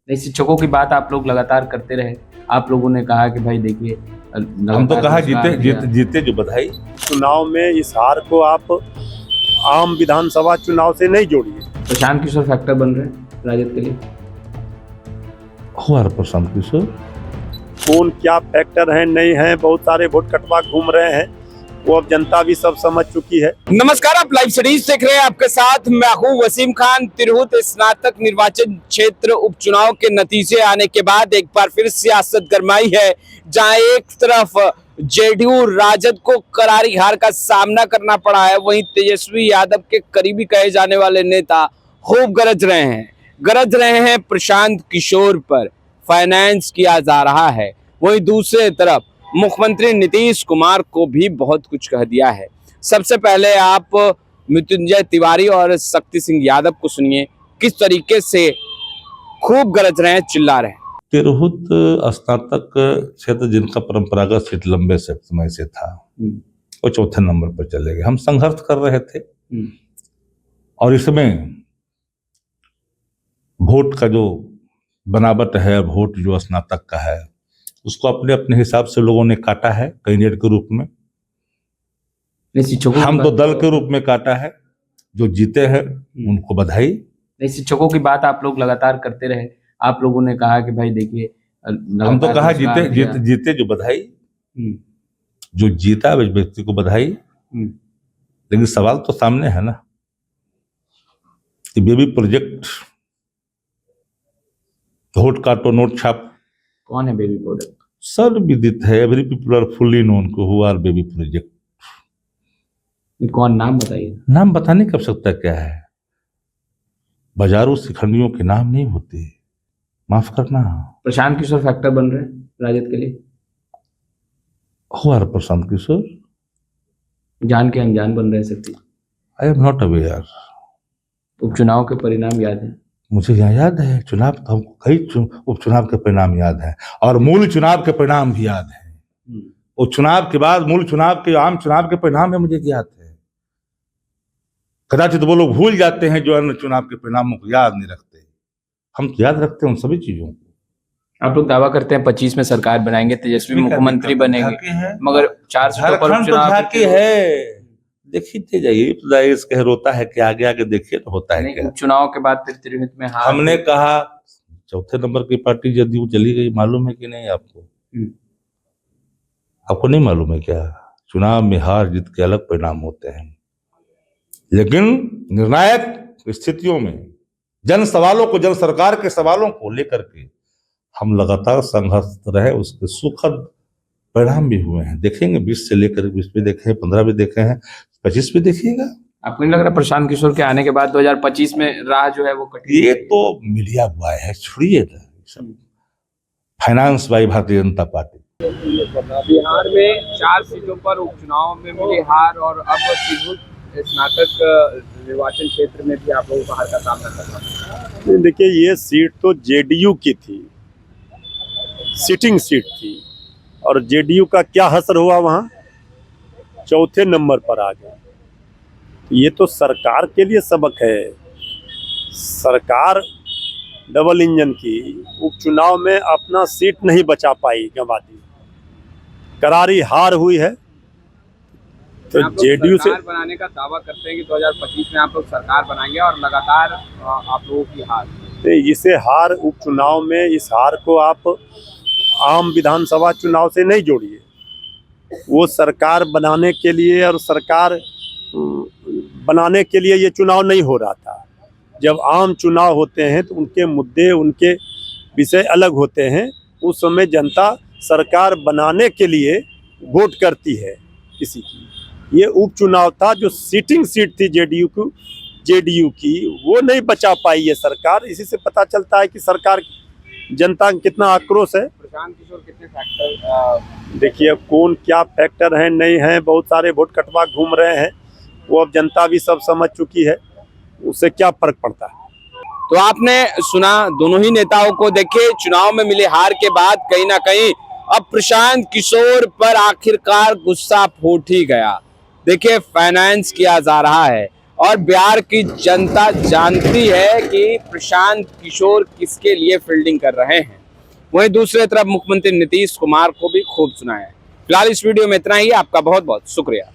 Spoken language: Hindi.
नहीं, शिक्षकों की बात आप लोग लगातार करते रहे। आप लोगों ने कहा कि भाई देखिए हम तो कहा जीते जो बधाई। चुनाव में इस हार को आप आम विधानसभा चुनाव से नहीं जोड़िए। प्रशांत किशोर फैक्टर बन रहे हैं राजद के लिए। हुआ प्रशांत किशोर कौन क्या फैक्टर है नहीं है, बहुत सारे वोट कटवा घूम रहे हैं, वो अब जनता भी सब समझ चुकी है। नमस्कार, आप लाइव स्टडीज देख रहे हैं। आपके साथ मैं हूं वसीम खान। तिरहुत स्नातक निर्वाचन क्षेत्र उपचुनाव के नतीजे आने के बाद एक बार फिर सियासत गरमाई है, जहां एक तरफ जेडीयू राजद को करारी हार का सामना करना पड़ा है, वहीं तेजस्वी यादव के करीबी कहे जाने वाले नेता खूब गरज रहे हैं प्रशांत किशोर पर फाइनेंस किया जा रहा है। वहीं दूसरे तरफ मुख्यमंत्री नीतीश कुमार को भी बहुत कुछ कह दिया है। सबसे पहले आप मृत्युंजय तिवारी और शक्ति सिंह यादव को सुनिए, किस तरीके से खूब गरज रहे हैं, चिल्ला रहे हैं। तिरहुत स्नातक क्षेत्र जिनका परंपरागत सीट लंबे समय से था, वो चौथे नंबर पर चले गए। हम संघर्ष कर रहे थे और इसमें वोट का जो बनावट है, वोट जो स्नातक का है, उसको अपने अपने हिसाब से लोगों ने काटा है कैंडिडेट के रूप में। हम तो दल के रूप में काटा है। जो जीते हैं उनको बधाई। नहीं, शिक्षकों की बात आप लोग लगातार करते रहे। आप लोगों ने कहा कि भाई देखिए हम तो कहा जीते जो बधाई। जो जीता व्यक्ति को बधाई। लेकिन सवाल तो सामने है ना कि बेबी प्रोजेक्ट, वोट काटो नोट छाप। कौन है बेबी प्रोजेक्ट? सर्व विदित है, every people are fully known को हु आर बेबी प्रोजेक्ट। कौन, नाम बताइए। नाम बताने की आवश्यकता क्या है? बाजारों शिखंडियों के नाम नहीं होते, माफ करना। प्रशांत किशोर फैक्टर बन रहे हैं राजद के लिए। हुआ प्रशांत किशोर जान के अनजान बन रहे हैं शक्ति। I am not aware. उपचुनाव के परिणाम याद है मुझे यहाँ याद है। चुनाव तो हमको कई उपचुनाव के परिणाम याद है और मूल चुनाव के परिणाम भी याद है। उपचुनाव के बाद मूल चुनाव के, आम चुनाव के परिणाम है मुझे याद है। कदाचित वो लोग भूल जाते हैं जो अन्य चुनाव के परिणामों को याद नहीं रखते। हम तो याद रखते हैं उन सभी चीजों को। आप लोग दावा करते हैं 25 में सरकार बनाएंगे, तेजस्वी मुख्यमंत्री बनेंगे, मगर 4 सीटों पर उपचुनाव है। देखते जाइए, कह रोता है कि आगे आगे देखिए तो होता है क्या। चुनाव के बाद फिर तिरहुत में हार। हमने कहा चौथे नंबर की पार्टी जदयू चली गई, मालूम है कि नहीं आपको? आपको नहीं मालूम है क्या? चुनाव में हार जीत के अलग परिणाम होते हैं, लेकिन निर्णायक स्थितियों में जन सरकार के सवालों को लेकर के हम लगातार संघर्ष रहे, उसके सुखद परिणाम भी हुए हैं। देखेंगे 20 से लेकर 20 भी देखे हैं, 15 भी देखे हैं, 25 भी देखिएगा। आपको नहीं लग रहा प्रशांत किशोर के आने के बाद 2025 में राह जो है वो कटी? ये तो मीडिया बॉय है, छोड़िए सब। Finance by Bharatiya Janata party. Bihar में 4 सीटों पर उपचुनाव में मिली हार और अब तिरहुत स्नातक निर्वाचन क्षेत्र में भी आप लोगों को हार का सामना करना है। देखिए, ये सीट तो जेडीयू की थी, सिटिंग सीट थी, और जेडीयू का क्या असर हुआ, वहाँ चौथे नंबर पर आ गए। ये तो सरकार के लिए सबक है। सरकार डबल इंजन की उपचुनाव में अपना सीट नहीं बचा पाई, गंवा दी, करारी हार हुई है। तो जेडीयू से बनाने का दावा करते हैं कि 2025 में आप लोग सरकार बनाएंगे और लगातार आप लोगों की हार। इसे हार, उपचुनाव में इस हार को आप आम विधानसभा चुनाव से नहीं जोड़िए। वो सरकार बनाने के लिए, और सरकार बनाने के लिए ये चुनाव नहीं हो रहा था। जब आम चुनाव होते हैं तो उनके मुद्दे, उनके विषय अलग होते हैं। उस समय जनता सरकार बनाने के लिए वोट करती है किसी की। ये उपचुनाव था, जो सिटिंग सीट थी जेडीयू की, वो नहीं बचा पाई है सरकार। इसी से पता चलता है कि सरकार, जनता का कितना आक्रोश है। प्रशांत किशोर कितने फैक्टर, देखिए कौन क्या फैक्टर है नहीं है, बहुत सारे वोट कटवा घूम रहे हैं, वो अब जनता भी सब समझ चुकी है, उससे क्या फर्क पड़ता है। तो आपने सुना दोनों ही नेताओं को। देखिए, चुनाव में मिली हार के बाद कहीं ना कहीं अब प्रशांत किशोर पर आखिरकार गुस्सा फूट ही गया। देखिए, फाइनेंस किया जा रहा है और बिहार की जनता जानती है कि प्रशांत किशोर किसके लिए फील्डिंग कर रहे हैं। वहीं दूसरी तरफ मुख्यमंत्री नीतीश कुमार को भी खूब सुना है। फिलहाल इस वीडियो में इतना ही। आपका बहुत बहुत शुक्रिया।